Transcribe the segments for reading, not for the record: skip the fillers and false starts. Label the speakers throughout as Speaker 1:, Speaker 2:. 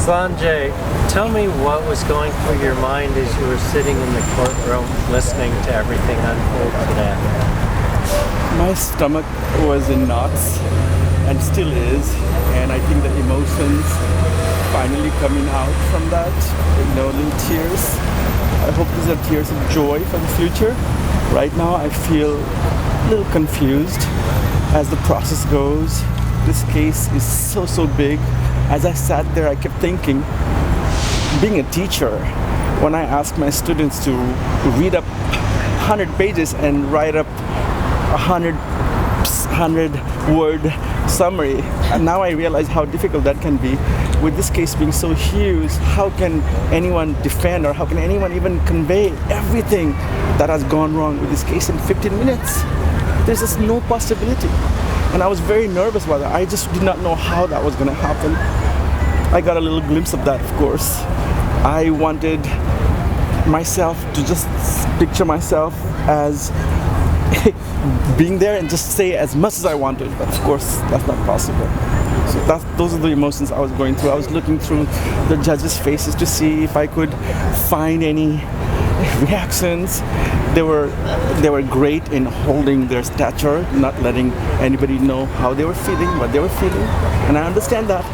Speaker 1: Sanjay, tell me what was going through your mind as you were sitting in the courtroom listening to everything unfold today.
Speaker 2: My stomach was in knots and still is, and I think the emotions finally coming out from that, little tears. I hope these are tears of joy for the future. Right now I feel a little confused as the process goes. This case is so big. As I sat there, I kept thinking, being a teacher, when I ask my students to read up 100 pages and write up 100-word summary, and now I realize how difficult that can be. With this case being so huge, how can anyone defend, or how can anyone even convey everything that has gone wrong with this case in 15 minutes? There's just no possibility. And I was very nervous about that. I just did not know how that was going to happen. I got a little glimpse of that, of course. I wanted myself to just picture myself as being there and just say as much as I wanted, but of course that's not possible. So those are the emotions I was going through. I was looking through the judges' faces to see if I could find any reactions. They were great in holding their stature, not letting anybody know how they were feeling, what they were feeling, and I understand that.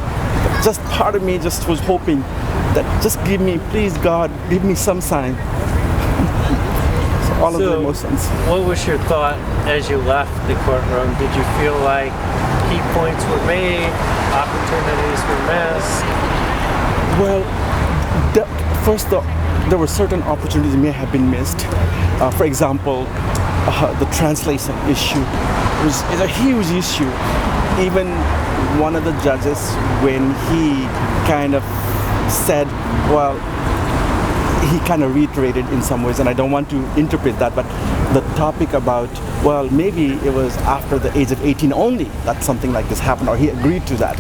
Speaker 2: But just part of me just was hoping that just give me, please God, give me some sign. All of the emotions.
Speaker 1: What was your thought as you left the courtroom? Did you feel like key points were made, opportunities were missed?
Speaker 2: Well, there were certain opportunities that may have been missed. For example, the translation issue is a huge issue. Even one of the judges, when he kind of said, well, he kind of reiterated in some ways, and I don't want to interpret that, but the topic about, well, maybe it was after the age of 18 only that something like this happened, or he agreed to that.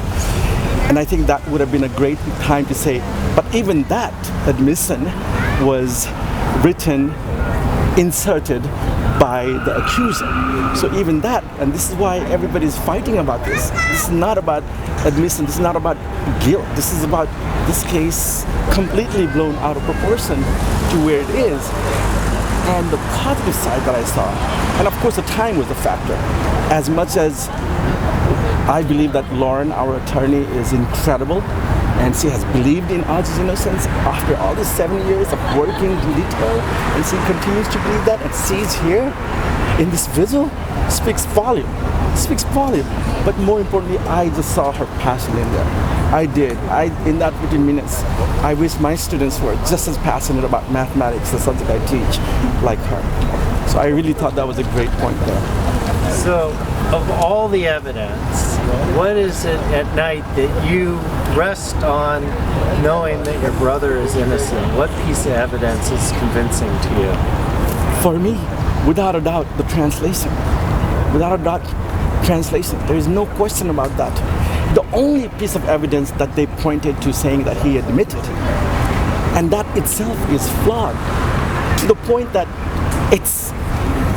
Speaker 2: And I think that would have been a great time to say, but even that admission was written, inserted by the accuser. So even that, and this is why everybody's fighting about this. This is not about admission, this is not about guilt. This is about this case completely blown out of proportion to where it is. And the positive side that I saw, and of course the time was a factor. As much as I believe that Lauren, our attorney, is incredible, and she has believed in Ajay's innocence after all these 7 years of working in detail, and she continues to believe that, and she's here in this vigil, speaks volume. But more importantly, I just saw her passion in there. I did. In that 15 minutes, I wish my students were just as passionate about mathematics, the subject I teach, like her. So I really thought that was a great point there.
Speaker 1: So, of all the evidence, what is it at night that you rest on knowing that your brother is innocent? What piece of evidence is convincing to you?
Speaker 2: For me, without a doubt, the translation. Without a doubt, translation. There is no question about that. The only piece of evidence that they pointed to saying that he admitted, and that itself is flawed, to the point that it's,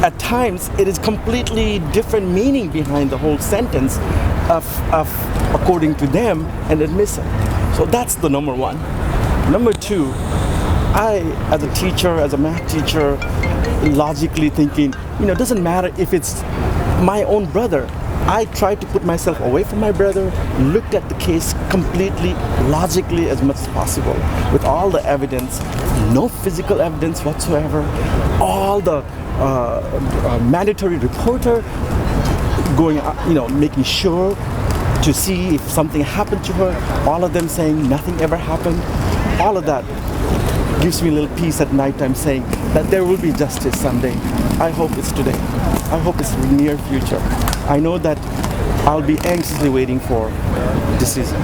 Speaker 2: at times, it is completely different meaning behind the whole sentence of according to them, an admission. So that's the number one. Number two, I, as a teacher, as a math teacher, logically thinking, it doesn't matter if it's my own brother. I tried to put myself away from my brother, looked at the case completely, logically as much as possible, with all the evidence, no physical evidence whatsoever, all the mandatory reporter going, making sure to see if something happened to her, all of them saying nothing ever happened. All of that gives me a little peace at night time, saying that there will be justice someday. I hope it's today. I hope it's in the near future. I know that I'll be anxiously waiting for decision.